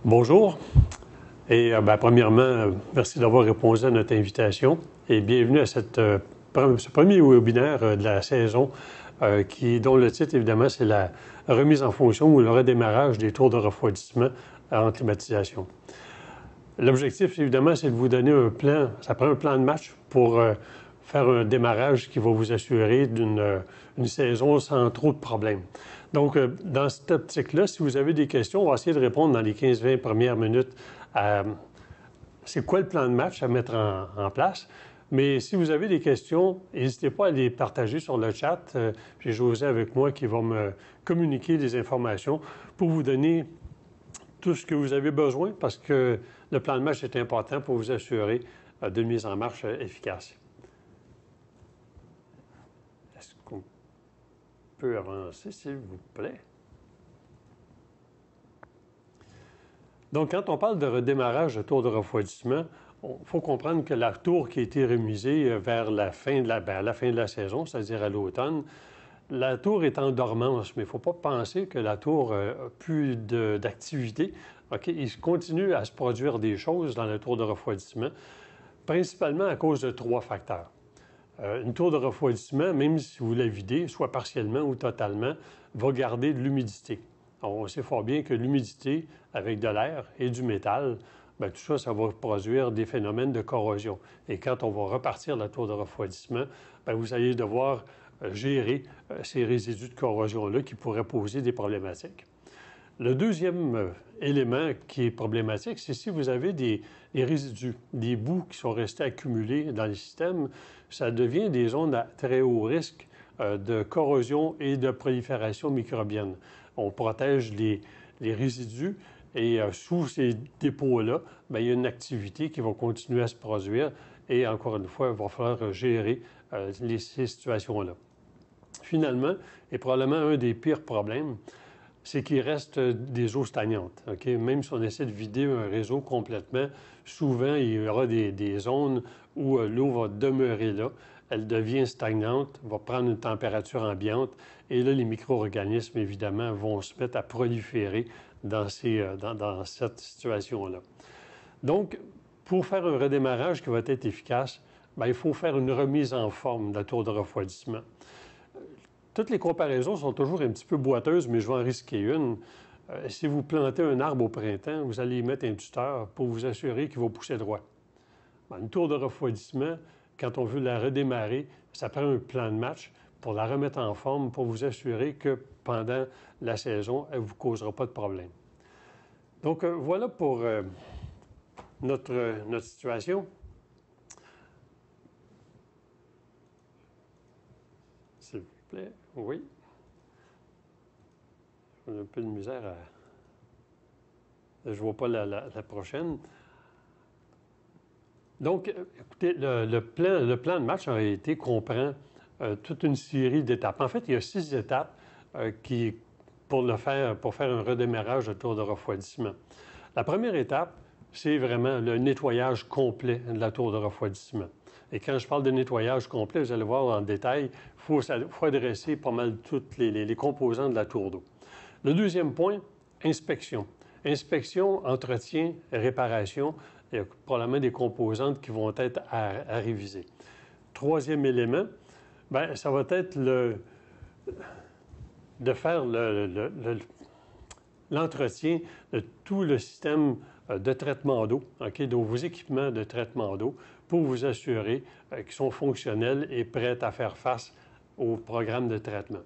Bonjour et premièrement, merci d'avoir répondu à notre invitation et bienvenue à ce premier webinaire de la saison dont le titre évidemment c'est la remise en fonction ou le redémarrage des tours de refroidissement en climatisation. L'objectif évidemment c'est de vous donner un plan, ça prend un plan de match pour faire un démarrage qui va vous assurer d'une saison sans trop de problèmes. Donc, dans cette optique-là, si vous avez des questions, on va essayer de répondre dans les 15-20 premières minutes à c'est quoi le plan de match à mettre en place. Mais si vous avez des questions, n'hésitez pas à les partager sur le chat. J'ai José avec moi qui va me communiquer des informations pour vous donner tout ce que vous avez besoin parce que le plan de match est important pour vous assurer d'une mise en marche efficace. Est-ce qu'on peut avancer, s'il vous plaît? Donc, quand on parle de redémarrage de tour de refroidissement, il faut comprendre que la tour qui a été remisée vers la fin de la saison, c'est-à-dire à l'automne, la tour est en dormance, mais il ne faut pas penser que la tour n'a plus d'activité. Okay? Il continue à se produire des choses dans la tour de refroidissement, principalement à cause de 3 facteurs. Une tour de refroidissement, même si vous la videz, soit partiellement ou totalement, va garder de l'humidité. On sait fort bien que l'humidité, avec de l'air et du métal, bien, tout ça, ça va produire des phénomènes de corrosion. Et quand on va repartir la tour de refroidissement, bien, vous allez devoir gérer ces résidus de corrosion-là qui pourraient poser des problématiques. Le deuxième élément qui est problématique, c'est si vous avez des résidus, des boues qui sont restés accumulés dans le système, ça devient des zones à très haut risque de corrosion et de prolifération microbienne. On protège les résidus et sous ces dépôts-là, bien, il y a une activité qui va continuer à se produire et encore une fois, il va falloir gérer ces situations-là. Finalement, et probablement un des pires problèmes, c'est qu'il reste des eaux stagnantes. Okay? Même si on essaie de vider un réseau complètement, souvent, il y aura des zones où l'eau va demeurer là. Elle devient stagnante, va prendre une température ambiante, et là, les micro-organismes, évidemment, vont se mettre à proliférer dans cette situation-là. Donc, pour faire un redémarrage qui va être efficace, bien, il faut faire une remise en forme de la tour de refroidissement. Toutes les comparaisons sont toujours un petit peu boiteuses, mais je vais en risquer une. Si vous plantez un arbre au printemps, vous allez y mettre un tuteur pour vous assurer qu'il va pousser droit. Bien, une tour de refroidissement, quand on veut la redémarrer, ça prend un plan de match pour la remettre en forme, pour vous assurer que pendant la saison, elle ne vous causera pas de problème. Donc, voilà pour notre situation. S'il vous plaît. Oui. J'ai un peu de misère à... Je ne vois pas la prochaine. Donc, écoutez, le plan de match en réalité comprend toute une série d'étapes. En fait, il y a 6 étapes pour faire un redémarrage de tour de refroidissement. La première étape, c'est vraiment le nettoyage complet de la tour de refroidissement. Et quand je parle de nettoyage complet, vous allez voir en détail, il faut adresser pas mal toutes les composants de la tour d'eau. Le deuxième point, inspection. Inspection, entretien, réparation. Il y a probablement des composantes qui vont être à réviser. Troisième élément, bien, ça va être de faire l'entretien de tout le système de traitement d'eau, okay, de vos équipements de traitement d'eau, pour vous assurer qu'ils sont fonctionnels et prêts à faire face au programme de traitement.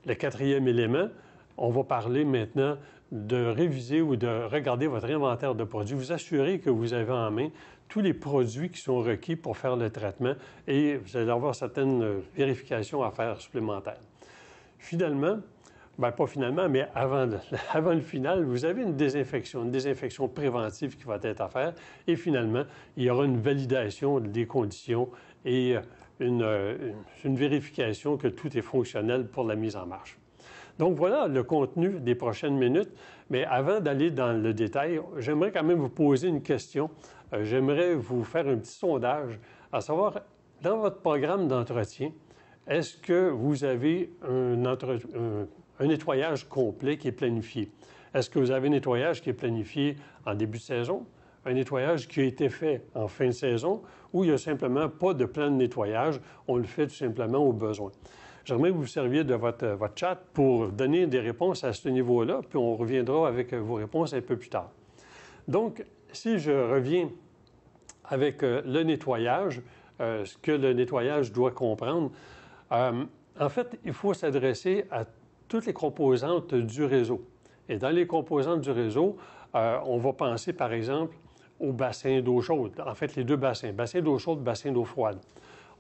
Le quatrième élément, on va parler maintenant de réviser ou de regarder votre inventaire de produits, vous assurer que vous avez en main tous les produits qui sont requis pour faire le traitement et vous allez avoir certaines vérifications à faire supplémentaires. Finalement, bien pas finalement, mais avant le final, vous avez une désinfection préventive qui va être à faire et finalement, il y aura une validation des conditions et une vérification que tout est fonctionnel pour la mise en marche. Donc voilà le contenu des prochaines minutes, mais avant d'aller dans le détail, j'aimerais quand même vous poser une question. J'aimerais vous faire un petit sondage, à savoir, dans votre programme d'entretien, est-ce que vous avez un nettoyage complet qui est planifié? Est-ce que vous avez un nettoyage qui est planifié en début de saison, un nettoyage qui a été fait en fin de saison, ou il n'y a simplement pas de plan de nettoyage, on le fait tout simplement au besoin? J'aimerais que vous serviez de votre chat pour donner des réponses à ce niveau-là, puis on reviendra avec vos réponses un peu plus tard. Donc, si je reviens avec le nettoyage, ce que le nettoyage doit comprendre, en fait, il faut s'adresser à toutes les composantes du réseau. Et dans les composantes du réseau, on va penser, par exemple, au bassin d'eau chaude. En fait, les deux bassins, bassin d'eau chaude, bassin d'eau froide.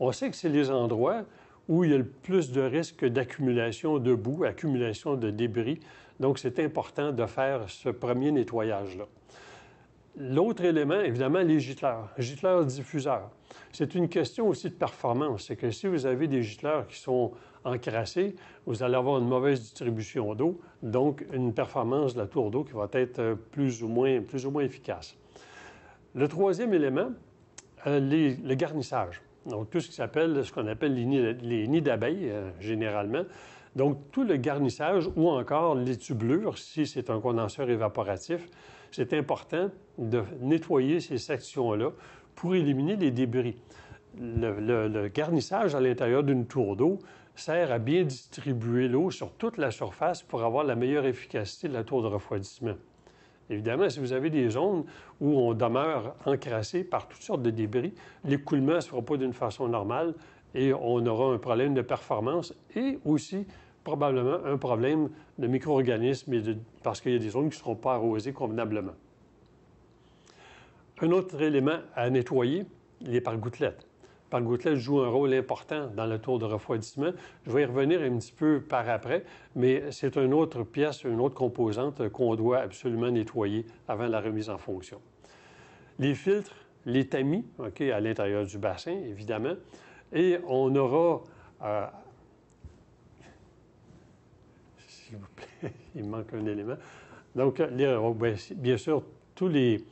On sait que c'est les endroits où il y a le plus de risque d'accumulation de boue, accumulation de débris. Donc, c'est important de faire ce premier nettoyage-là. L'autre élément, évidemment, les gicleurs diffuseurs. C'est une question aussi de performance. C'est que si vous avez des gicleurs qui sont encrassés, vous allez avoir une mauvaise distribution d'eau, donc une performance de la tour d'eau qui va être plus ou moins efficace. Le troisième élément, le garnissage. Donc, tout ce qu'on appelle les nids d'abeilles, généralement. Donc, tout le garnissage ou encore les tubulures, si c'est un condenseur évaporatif, c'est important de nettoyer ces sections-là pour éliminer les débris. Le garnissage à l'intérieur d'une tour d'eau sert à bien distribuer l'eau sur toute la surface pour avoir la meilleure efficacité de la tour de refroidissement. Évidemment, si vous avez des zones où on demeure encrassé par toutes sortes de débris, l'écoulement ne se fera pas d'une façon normale et on aura un problème de performance et aussi probablement un problème de micro-organismes parce qu'il y a des zones qui ne seront pas arrosées convenablement. Un autre élément à nettoyer, les pare-gouttelettes. Les pare-gouttelettes jouent un rôle important dans la tour de refroidissement. Je vais y revenir un petit peu par après, mais c'est une autre pièce, une autre composante qu'on doit absolument nettoyer avant la remise en fonction. Les filtres, les tamis, à l'intérieur du bassin, évidemment, et on aura... S'il vous plaît, il manque un élément. Donc, bien sûr, tous les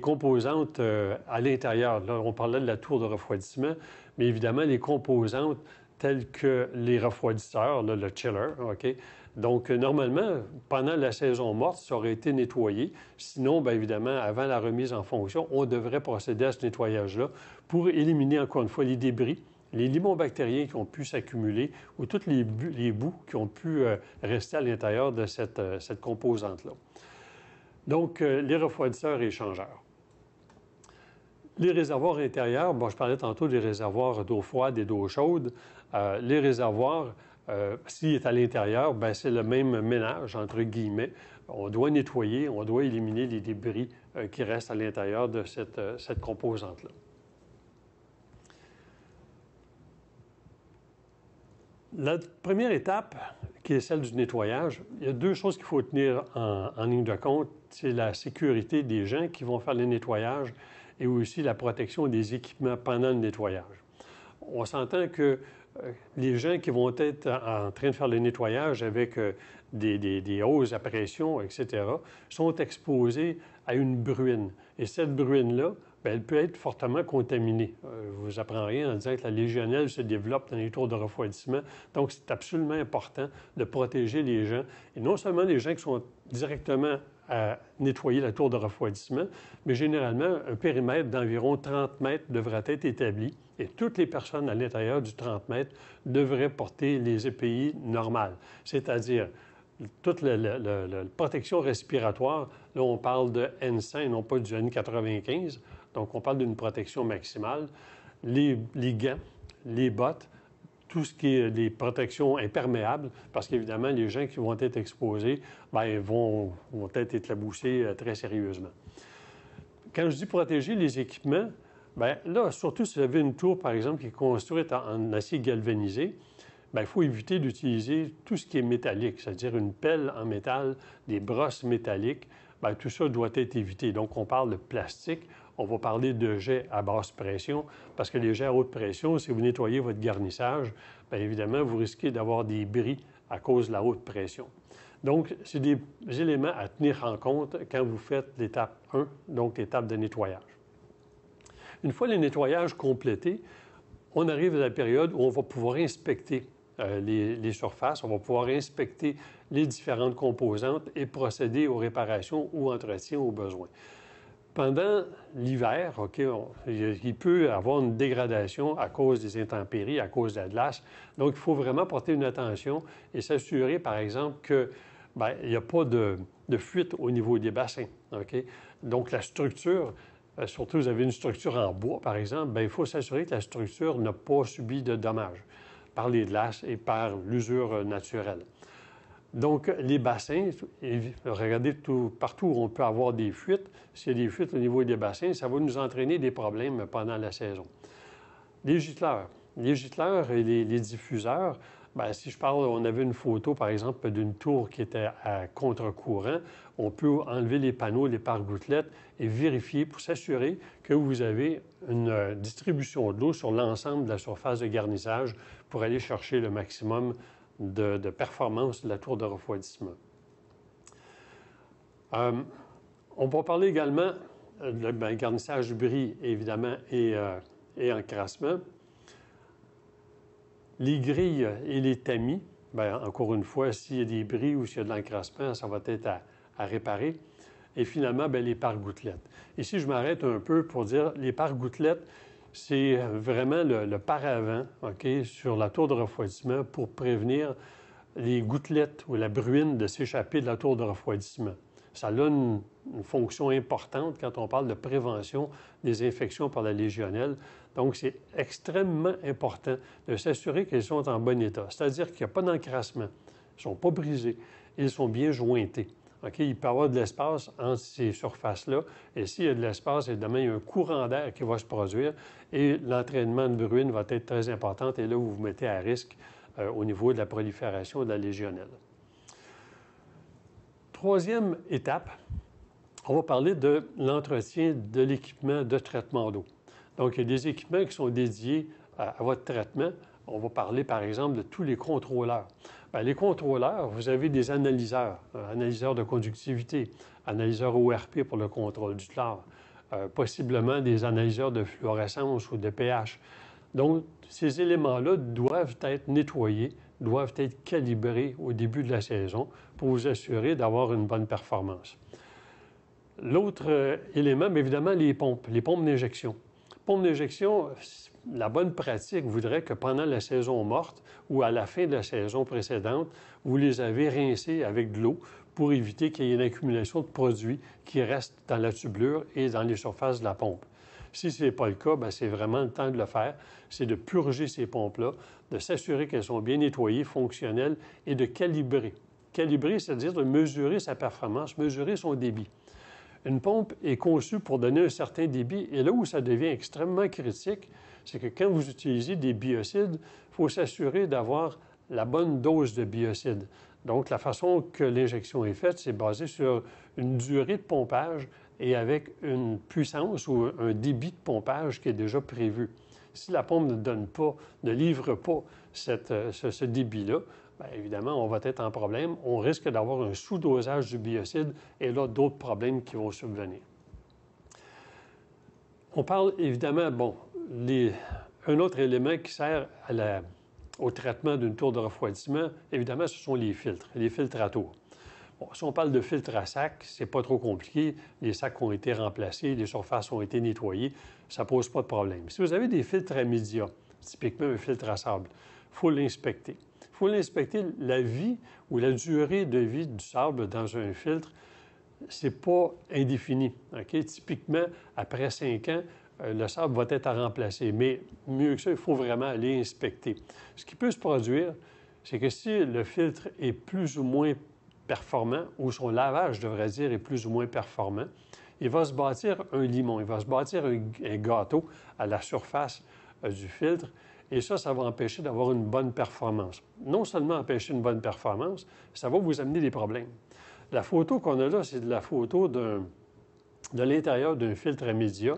composantes à l'intérieur. Là, on parlait de la tour de refroidissement, mais évidemment, les composantes telles que les refroidisseurs, là, le chiller, OK? Donc, normalement, pendant la saison morte, ça aurait été nettoyé. Sinon, bien évidemment, avant la remise en fonction, on devrait procéder à ce nettoyage-là pour éliminer, encore une fois, les débris, les limons bactériens qui ont pu s'accumuler ou toutes les boues qui ont pu rester à l'intérieur de cette composante-là. Donc, les refroidisseurs et échangeurs. Les réservoirs intérieurs, bon, je parlais tantôt des réservoirs d'eau froide et d'eau chaude. Les réservoirs, s'il est à l'intérieur, bien, c'est le même ménage, entre guillemets. On doit nettoyer, on doit éliminer les débris qui restent à l'intérieur de cette composante-là. La première étape, qui est celle du nettoyage, il y a deux choses qu'il faut tenir en ligne de compte. C'est la sécurité des gens qui vont faire le nettoyage et aussi la protection des équipements pendant le nettoyage. On s'entend que les gens qui vont être en train de faire le nettoyage avec des hausses à pression, etc., sont exposés à une bruine. Et cette bruine-là, bien, elle peut être fortement contaminée. Je ne vous apprends rien en disant que la légionnelle se développe dans les tours de refroidissement. Donc, c'est absolument important de protéger les gens, et non seulement les gens qui sont directement à nettoyer la tour de refroidissement, mais généralement, un périmètre d'environ 30 mètres devrait être établi et toutes les personnes à l'intérieur du 30 mètres devraient porter les EPI normales, c'est-à-dire toute la protection respiratoire. Là, on parle de N100 et non pas du N95, donc on parle d'une protection maximale. Les gants, les bottes, tout ce qui est des protections imperméables, parce qu'évidemment, les gens qui vont être exposés bien, vont être éclaboussés très sérieusement. Quand je dis protéger les équipements, bien là, surtout si vous avez une tour, par exemple, qui est construite en acier galvanisé, bien, il faut éviter d'utiliser tout ce qui est métallique, c'est-à-dire une pelle en métal, des brosses métalliques. Bien, tout ça doit être évité. Donc, on parle de plastique. On va parler de jets à basse pression, parce que les jets à haute pression, si vous nettoyez votre garnissage, bien évidemment, vous risquez d'avoir des bris à cause de la haute pression. Donc, c'est des éléments à tenir en compte quand vous faites l'étape 1, donc l'étape de nettoyage. Une fois le nettoyage complété, on arrive à la période où on va pouvoir inspecter les surfaces, on va pouvoir inspecter les différentes composantes et procéder aux réparations ou entretiens au besoin. Pendant l'hiver, il peut y avoir une dégradation à cause des intempéries, à cause de la glace. Donc, il faut vraiment porter une attention et s'assurer, par exemple, qu'il n'y a pas de fuite au niveau des bassins. Donc, la structure, surtout vous avez une structure en bois, par exemple, il faut s'assurer que la structure n'a pas subi de dommages par les glaces et par l'usure naturelle. Donc, les bassins, regardez partout où on peut avoir des fuites. S'il y a des fuites au niveau des bassins, ça va nous entraîner des problèmes pendant la saison. Les gicleurs. Les gicleurs et les diffuseurs, si je parle, on avait une photo, par exemple, d'une tour qui était à contre-courant, on peut enlever les panneaux, les pare-gouttelettes et vérifier pour s'assurer que vous avez une distribution de l'eau sur l'ensemble de la surface de garnissage pour aller chercher le maximum de performance de la tour de refroidissement. On va parler également de garnissage bris, évidemment, et encrassement. Les grilles et les tamis, encore une fois, s'il y a des bris ou s'il y a de l'encrassement, ça va être à réparer. Et finalement, les pare-gouttelettes. Ici, je m'arrête un peu pour dire les pare-gouttelettes, c'est vraiment le paravent sur la tour de refroidissement pour prévenir les gouttelettes ou la bruine de s'échapper de la tour de refroidissement. Ça a une fonction importante quand on parle de prévention des infections par la légionnelle. Donc, c'est extrêmement important de s'assurer qu'elles sont en bon état. C'est-à-dire qu'il n'y a pas d'encrassement, ils ne sont pas brisés, ils sont bien jointés. Il peut y avoir de l'espace entre ces surfaces-là. Et s'il y a de l'espace, évidemment, il y a un courant d'air qui va se produire et l'entraînement de bruine va être très important. Et là, vous vous mettez à risque au niveau de la prolifération de la légionnelle. Troisième étape, on va parler de l'entretien de l'équipement de traitement d'eau. Donc, il y a des équipements qui sont dédiés à votre traitement. On va parler, par exemple, de tous les contrôleurs. Les contrôleurs, vous avez des analyseurs, analyseurs de conductivité, analyseurs ORP pour le contrôle du chlore, possiblement des analyseurs de fluorescence ou de pH. Donc, ces éléments-là doivent être nettoyés, doivent être calibrés au début de la saison pour vous assurer d'avoir une bonne performance. L'autre élément, évidemment, les pompes d'injection. Pompes d'injection, la bonne pratique voudrait que pendant la saison morte ou à la fin de la saison précédente, vous les avez rincés avec de l'eau pour éviter qu'il y ait une accumulation de produits qui restent dans la tubulure et dans les surfaces de la pompe. Si ce n'est pas le cas, c'est vraiment le temps de le faire. C'est de purger ces pompes-là, de s'assurer qu'elles sont bien nettoyées, fonctionnelles et de calibrer. Calibrer, c'est-à-dire de mesurer sa performance, mesurer son débit. Une pompe est conçue pour donner un certain débit et là où ça devient extrêmement critique, c'est que quand vous utilisez des biocides, il faut s'assurer d'avoir la bonne dose de biocides. Donc, la façon que l'injection est faite, c'est basé sur une durée de pompage et avec une puissance ou un débit de pompage qui est déjà prévu. Si la pompe ne livre pas ce débit-là, évidemment, on va être en problème. On risque d'avoir un sous-dosage du biocide et là, d'autres problèmes qui vont subvenir. On parle évidemment, un autre élément qui sert au traitement d'une tour de refroidissement, évidemment, ce sont les filtres à tour. Si on parle de filtres à sac, c'est pas trop compliqué. Les sacs ont été remplacés, les surfaces ont été nettoyées, ça ne pose pas de problème. Si vous avez des filtres à média, typiquement un filtre à sable, il faut l'inspecter. Il faut l'inspecter, la vie ou la durée de vie du sable dans un filtre, ce n'est pas indéfini. Typiquement, après 5 ans, le sable va être à remplacer. Mais mieux que ça, il faut vraiment aller inspecter. Ce qui peut se produire, c'est que si le filtre est plus ou moins performant, ou son lavage, je devrais dire, est plus ou moins performant, il va se bâtir un limon, il va se bâtir un gâteau à la surface du filtre. Et ça va empêcher d'avoir une bonne performance. Non seulement empêcher une bonne performance, ça va vous amener des problèmes. La photo qu'on a là, c'est de la photo de l'intérieur d'un filtre à média.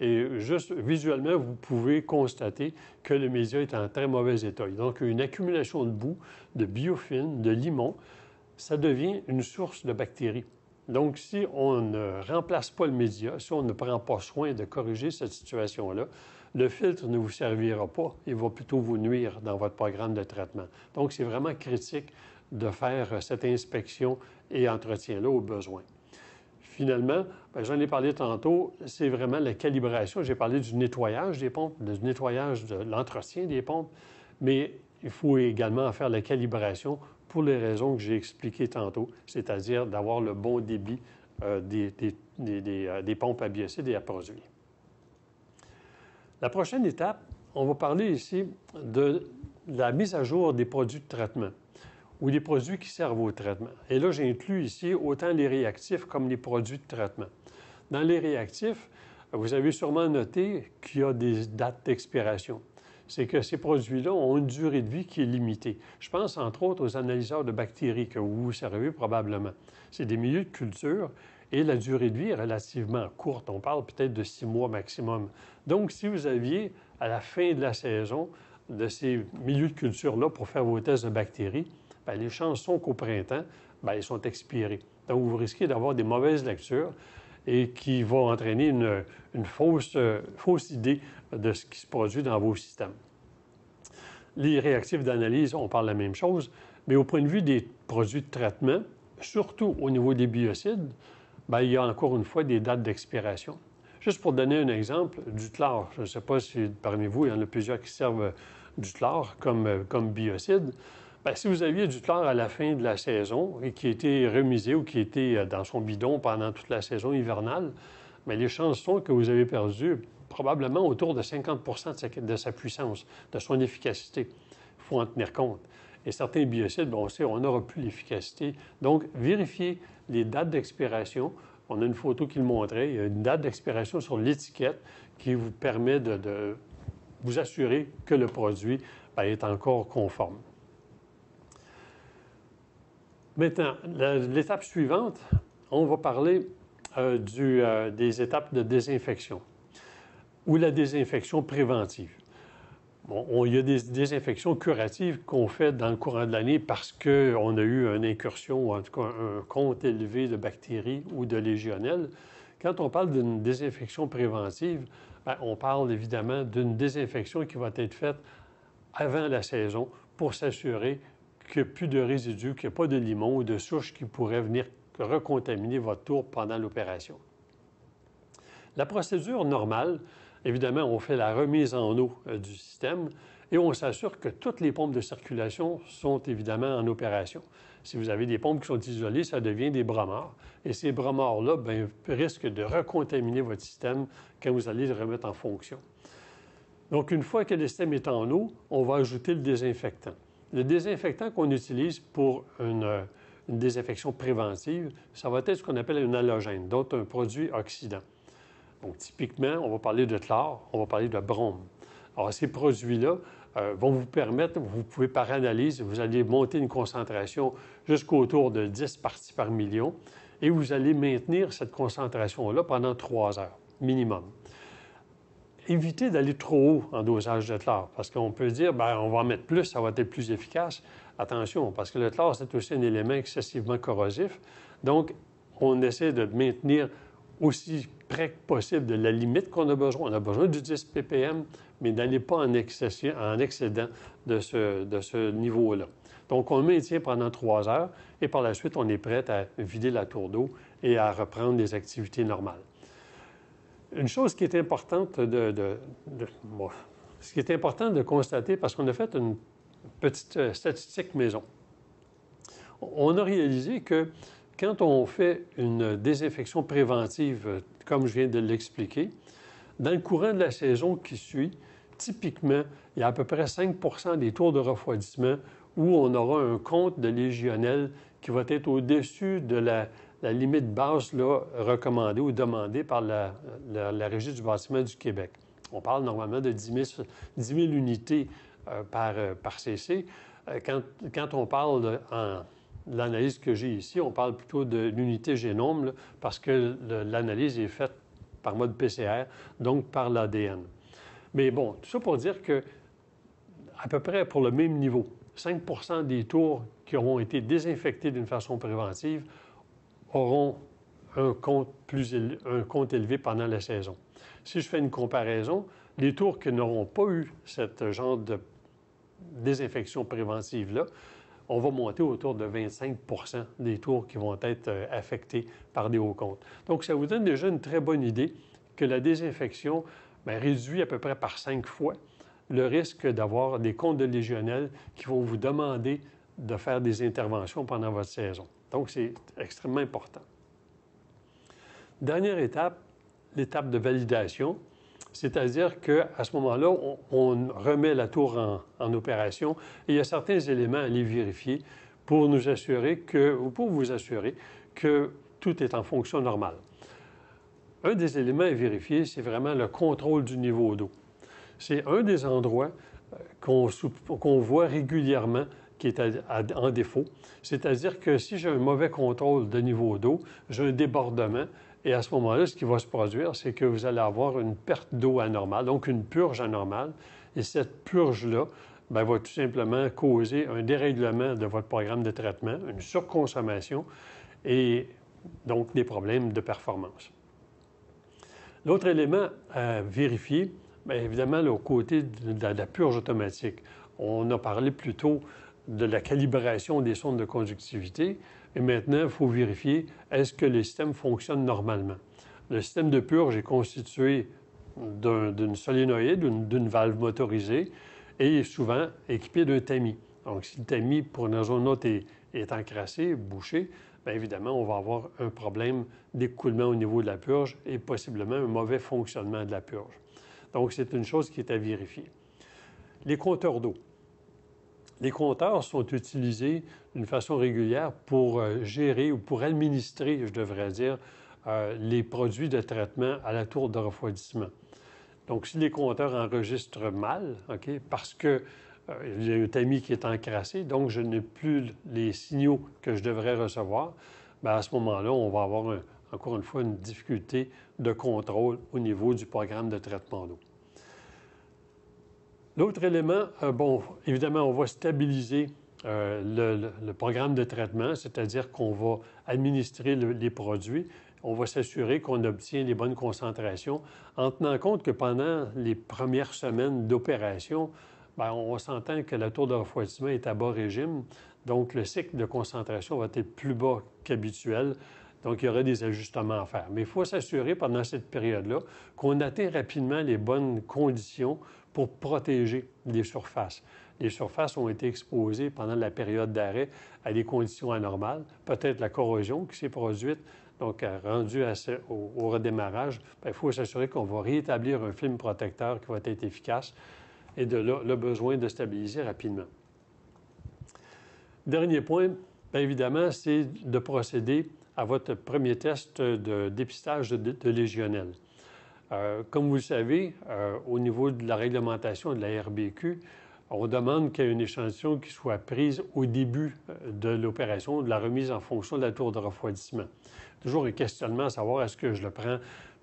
Et juste visuellement, vous pouvez constater que le média est en très mauvais état. Donc, une accumulation de boue, de biofilm, de limon, ça devient une source de bactéries. Donc, si on ne remplace pas le média, si on ne prend pas soin de corriger cette situation-là, le filtre ne vous servira pas, il va plutôt vous nuire dans votre programme de traitement. Donc, c'est vraiment critique de faire cette inspection et entretien-là au besoin. Finalement, j'en ai parlé tantôt, c'est vraiment la calibration. J'ai parlé du nettoyage des pompes, du nettoyage de l'entretien des pompes, mais il faut également faire la calibration pour les raisons que j'ai expliquées tantôt, c'est-à-dire d'avoir le bon débit des pompes à biocides et à produits. La prochaine étape, on va parler ici de la mise à jour des produits de traitement ou des produits qui servent au traitement. Et là, j'inclus ici autant les réactifs comme les produits de traitement. Dans les réactifs, vous avez sûrement noté qu'il y a des dates d'expiration. C'est que ces produits-là ont une durée de vie qui est limitée. Je pense entre autres aux analyseurs de bactéries que vous servez probablement. C'est des milieux de culture et la durée de vie est relativement courte. On parle peut-être de 6 mois maximum. Donc, si vous aviez à la fin de la saison de ces milieux de culture-là pour faire vos tests de bactéries, bien, les chances sont qu'au printemps, bien, ils sont expirés. Donc, vous risquez d'avoir des mauvaises lectures et qui vont entraîner une fausse idée de ce qui se produit dans vos systèmes. Les réactifs d'analyse, on parle de la même chose, mais au point de vue des produits de traitement, surtout au niveau des biocides, bien, il y a encore une fois des dates d'expiration. Juste pour donner un exemple, du chlore. Je ne sais pas si parmi vous, il y en a plusieurs qui servent du chlore comme biocide. Bien, si vous aviez du chlore à la fin de la saison et qui était remisé ou qui était dans son bidon pendant toute la saison hivernale, bien, les chances sont que vous avez perdu probablement autour de 50 de sa puissance, de son efficacité. Il faut en tenir compte. Et certains biocides, bien, on sait, on n'aura plus l'efficacité. Donc, vérifiez les dates d'expiration. On a une photo qui le montrait. Il y a une date d'expiration sur l'étiquette qui vous permet de vous assurer que le produit bien, est encore conforme. Maintenant, l'étape suivante, on va parler des étapes de désinfection ou la désinfection préventive. Bon, il y a des désinfections curatives qu'on fait dans le courant de l'année parce qu'on a eu une incursion ou en tout cas un compte élevé de bactéries ou de légionnelles. Quand on parle d'une désinfection préventive, bien, on parle évidemment d'une désinfection qui va être faite avant la saison pour s'assurer qu'il n'y a plus de résidus, qu'il n'y a pas de limon ou de souches qui pourraient venir recontaminer votre tour pendant l'opération. La procédure normale, évidemment, on fait la remise en eau du système et on s'assure que toutes les pompes de circulation sont évidemment en opération. Si vous avez des pompes qui sont isolées, ça devient des bras morts. Et ces bras morts-là bien, risquent de recontaminer votre système quand vous allez le remettre en fonction. Donc, une fois que le système est en eau, on va ajouter le désinfectant. Le désinfectant qu'on utilise pour une désinfection préventive, ça va être ce qu'on appelle un halogène, donc un produit oxydant. Donc, typiquement, on va parler de chlore, on va parler de brome. Alors, ces produits-là vont vous permettre, vous pouvez par analyse, vous allez monter une concentration jusqu'autour de 10 parties par million et vous allez maintenir cette concentration-là pendant 3 heures minimum. Évitez d'aller trop haut en dosage de chlore parce qu'on peut dire, bien, on va en mettre plus, ça va être plus efficace. Attention, parce que le chlore, c'est aussi un élément excessivement corrosif. Donc, on essaie de maintenir aussi près que possible de la limite qu'on a besoin. On a besoin du 10 ppm, mais n'allez pas en excédent de ce niveau-là. Donc, on le maintient pendant 3 heures et par la suite, on est prêt à vider la tour d'eau et à reprendre les activités normales. Une chose qui est importante ce qui est important de constater, parce qu'on a fait une petite statistique maison, on a réalisé que quand on fait une désinfection préventive, comme je viens de l'expliquer, dans le courant de la saison qui suit, typiquement, il y a à peu près 5 des tours de refroidissement où on aura un compte de légionnelles qui va être au-dessus de la limite basse là, recommandée ou demandée par la Régie du bâtiment du Québec. On parle normalement de 10 000 unités par CC. Quand on parle en l'analyse que j'ai ici, on parle plutôt de l'unité génome là, parce que l'analyse est faite par mode PCR, donc par l'ADN. Mais bon, tout ça pour dire que à peu près pour le même niveau, 5 des tours qui auront été désinfectés d'une façon préventive auront un compte élevé pendant la saison. Si je fais une comparaison, les tours qui n'auront pas eu ce genre de désinfection préventive-là, on va monter autour de 25 des tours qui vont être affectés par des hauts comptes. Donc, ça vous donne déjà une très bonne idée que la désinfection réduit à peu près par 5 fois le risque d'avoir des comptes de légionnelle qui vont vous demander de faire des interventions pendant votre saison. Donc, c'est extrêmement important. Dernière étape, l'étape de validation, c'est-à-dire qu'à ce moment-là, on remet la tour en opération et il y a certains éléments à aller vérifier pour nous assurer ou pour vous assurer que tout est en fonction normale. Un des éléments à vérifier, c'est vraiment le contrôle du niveau d'eau. C'est un des endroits qu'on voit régulièrement qui est en défaut. C'est-à-dire que si j'ai un mauvais contrôle de niveau d'eau, j'ai un débordement. Et à ce moment-là, ce qui va se produire, c'est que vous allez avoir une perte d'eau anormale, donc une purge anormale. Et cette purge-là va tout simplement causer un dérèglement de votre programme de traitement, une surconsommation et donc des problèmes de performance. L'autre élément à vérifier, bien évidemment, au côté de la purge automatique. On a parlé plus tôt de la calibration des sondes de conductivité. Et maintenant, il faut vérifier, est-ce que le système fonctionne normalement? Le système de purge est constitué d'une solénoïde, d'une valve motorisée et souvent équipé d'un tamis. Donc, si le tamis, pour une raison ou une autre, est encrassé, bouché, bien évidemment, on va avoir un problème d'écoulement au niveau de la purge et possiblement un mauvais fonctionnement de la purge. Donc, c'est une chose qui est à vérifier. Les compteurs d'eau. Les compteurs sont utilisés d'une façon régulière pour gérer ou pour administrer, je devrais dire, les produits de traitement à la tour de refroidissement. Donc, si les compteurs enregistrent mal, parce que il y a un tamis qui est encrassé, donc je n'ai plus les signaux que je devrais recevoir, bien, à ce moment-là, on va avoir, encore une fois, une difficulté de contrôle au niveau du programme de traitement d'eau. L'autre élément, évidemment, on va stabiliser le programme de traitement, c'est-à-dire qu'on va administrer les produits. On va s'assurer qu'on obtient les bonnes concentrations en tenant compte que pendant les premières semaines d'opération, bien, on s'entend que la tour de refroidissement est à bas régime, donc le cycle de concentration va être plus bas qu'habituel. Donc, il y aura des ajustements à faire. Mais il faut s'assurer pendant cette période-là qu'on atteint rapidement les bonnes conditions pour protéger les surfaces. Les surfaces ont été exposées pendant la période d'arrêt à des conditions anormales, peut-être la corrosion qui s'est produite, donc rendue au redémarrage. Bien, il faut s'assurer qu'on va rétablir un film protecteur qui va être efficace et de là, le besoin de stabiliser rapidement. Dernier point, bien évidemment, c'est de procéder à votre premier test de dépistage de légionnelle. Comme vous le savez, au niveau de la réglementation de la RBQ, on demande qu'il y ait une échantillon qui soit prise au début de l'opération, de la remise en fonction de la tour de refroidissement. Toujours un questionnement à savoir, est-ce que je le prends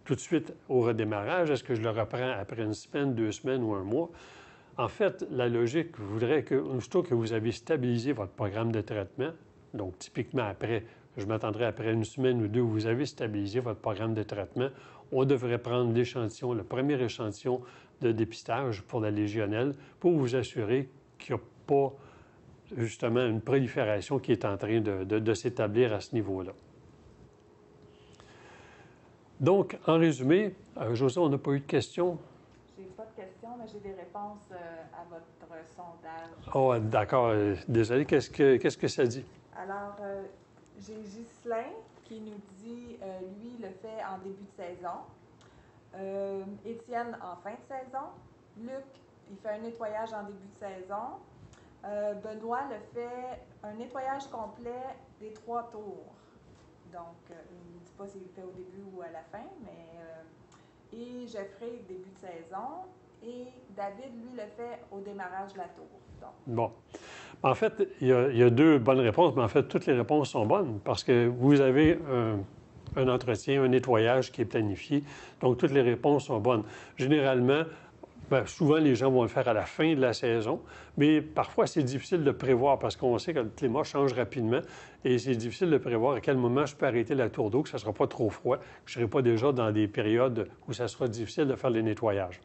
tout de suite au redémarrage? Est-ce que je le reprends après une semaine, 2 semaines ou un mois? En fait, la logique voudrait que, aussitôt que vous avez stabilisé votre programme de traitement, donc typiquement après, je m'attendrai après une semaine ou 2 où vous avez stabilisé votre programme de traitement, on devrait prendre l'échantillon, le premier échantillon de dépistage pour la légionnelle pour vous assurer qu'il n'y a pas justement une prolifération qui est en train de s'établir à ce niveau-là. Donc, en résumé, Josée, on n'a pas eu de questions? Je n'ai pas de questions, mais j'ai des réponses à votre sondage. Oh, d'accord. Désolé. Qu'est-ce que ça dit? Alors, j'ai Ghislain qui nous dit, lui, le fait en début de saison. Étienne en fin de saison. Luc, il fait un nettoyage en début de saison. Benoît le fait un nettoyage complet des 3 tours. Donc, il ne dit pas s'il le fait au début ou à la fin, mais... et Jeffrey, début de saison. Et David, lui, le fait au démarrage de la tour. Donc. Bon. En fait, il y a 2 bonnes réponses, mais en fait, toutes les réponses sont bonnes parce que vous avez un entretien, un nettoyage qui est planifié. Donc, toutes les réponses sont bonnes. Généralement, Bien, souvent, les gens vont le faire à la fin de la saison, mais parfois, c'est difficile de prévoir parce qu'on sait que le climat change rapidement et c'est difficile de prévoir à quel moment je peux arrêter la tour d'eau, que ça ne sera pas trop froid, que je ne serai pas déjà dans des périodes où ça sera difficile de faire les nettoyages.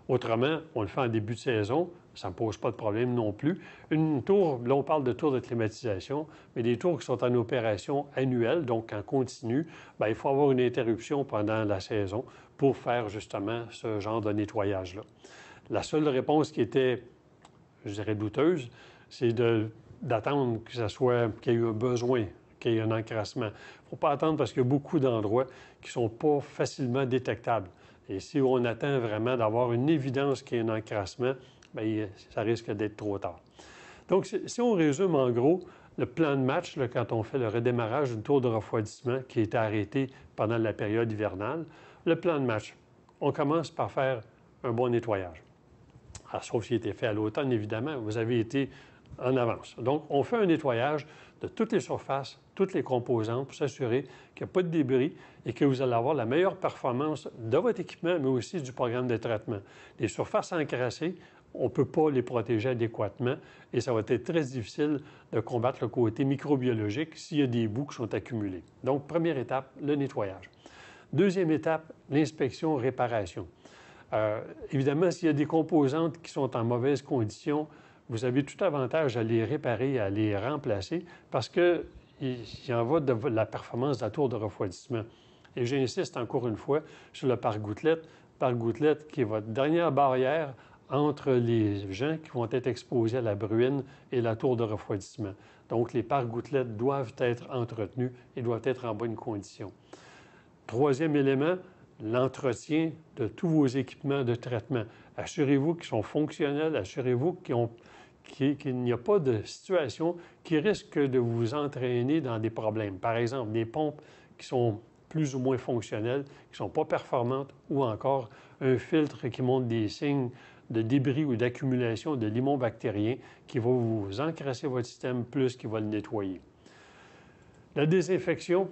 Autrement, on le fait en début de saison, ça ne pose pas de problème non plus. Une tour, là, on parle de tours de climatisation, mais des tours qui sont en opération annuelle, donc en continu, bien, il faut avoir une interruption pendant la saison pour faire justement ce genre de nettoyage-là. La seule réponse qui était, je dirais, douteuse, c'est d'attendre que ça soit, qu'il y ait eu un besoin, qu'il y ait un encrassement. Il ne faut pas attendre parce qu'il y a beaucoup d'endroits qui ne sont pas facilement détectables. Et si on attend vraiment d'avoir une évidence qu'il y a un encrassement, bien, ça risque d'être trop tard. Donc, si on résume en gros, le plan de match, là, quand on fait le redémarrage d'une tour de refroidissement qui est arrêtée pendant la période hivernale, le plan de match, on commence par faire un bon nettoyage. Alors, sauf s'il était fait à l'automne, évidemment, vous avez été en avance. Donc, on fait un nettoyage de toutes les surfaces, toutes les composantes pour s'assurer qu'il n'y a pas de débris et que vous allez avoir la meilleure performance de votre équipement, mais aussi du programme de traitement. Les surfaces encrassées, on ne peut pas les protéger adéquatement et ça va être très difficile de combattre le côté microbiologique s'il y a des boues qui sont accumulées. Donc, première étape, le nettoyage. Deuxième étape, l'inspection-réparation. Évidemment, s'il y a des composantes qui sont en mauvaise condition, vous avez tout avantage à les réparer, à les remplacer, parce qu'il y en va de la performance de la tour de refroidissement. Et j'insiste encore une fois sur le pare-gouttelette qui est votre dernière barrière entre les gens qui vont être exposés à la bruine et la tour de refroidissement. Donc, les pare-gouttelettes doivent être entretenus et doivent être en bonne condition. Troisième élément, l'entretien de tous vos équipements de traitement. Assurez-vous qu'ils sont fonctionnels, assurez-vous qu'il n'y a pas de situation qui risque de vous entraîner dans des problèmes. Par exemple, des pompes qui sont plus ou moins fonctionnelles, qui ne sont pas performantes, ou encore un filtre qui montre des signes de débris ou d'accumulation de limon bactérien qui va vous encrasser votre système plus qu'il va le nettoyer. La désinfection,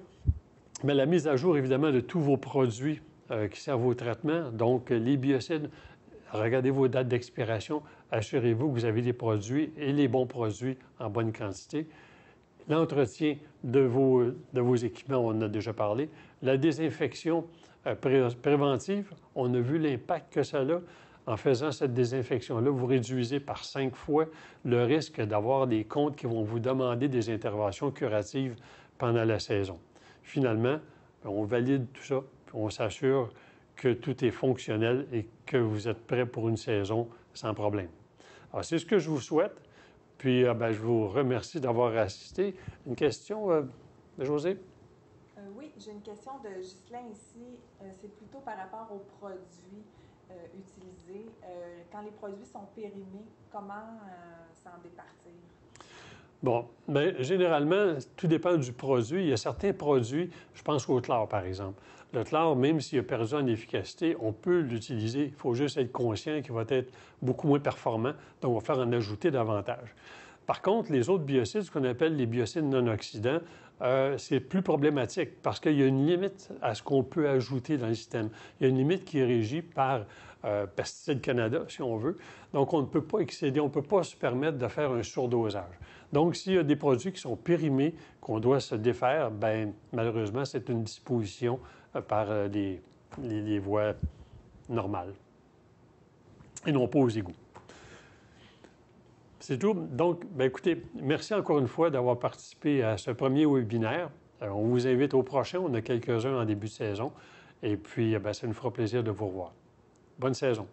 bien, la mise à jour, évidemment, de tous vos produits qui servent au traitement, donc les biocides, regardez vos dates d'expiration, assurez-vous que vous avez des produits et les bons produits en bonne quantité. L'entretien de vos équipements, on en a déjà parlé. La désinfection préventive, on a vu l'impact que ça a. En faisant cette désinfection-là, vous réduisez par 5 fois le risque d'avoir des comptes qui vont vous demander des interventions curatives pendant la saison. Finalement, on valide tout ça, puis on s'assure que tout est fonctionnel et que vous êtes prêt pour une saison sans problème. Alors, c'est ce que je vous souhaite. Puis, je vous remercie d'avoir assisté. Une question, José? Oui, j'ai une question de Ghislain ici. C'est plutôt par rapport aux produits utilisés. Quand les produits sont périmés, comment s'en départir? Bon, bien, généralement, tout dépend du produit. Il y a certains produits, je pense au chlore, par exemple. Le chlore, même s'il a perdu en efficacité, on peut l'utiliser. Il faut juste être conscient qu'il va être beaucoup moins performant, donc on va faire en ajouter davantage. Par contre, les autres biocides, ce qu'on appelle les biocides non-oxydants, c'est plus problématique parce qu'il y a une limite à ce qu'on peut ajouter dans le système. Il y a une limite qui est régie par Pesticides Canada, si on veut. Donc, on ne peut pas excéder, on ne peut pas se permettre de faire un surdosage. Donc, s'il y a des produits qui sont périmés, qu'on doit se défaire, bien, malheureusement, c'est une disposition par les voies normales et non pas aux égouts. C'est tout. Donc, bien, écoutez, merci encore une fois d'avoir participé à ce premier webinaire. On vous invite au prochain. On a quelques-uns en début de saison. Et puis, ça nous fera plaisir de vous revoir. Bonne saison.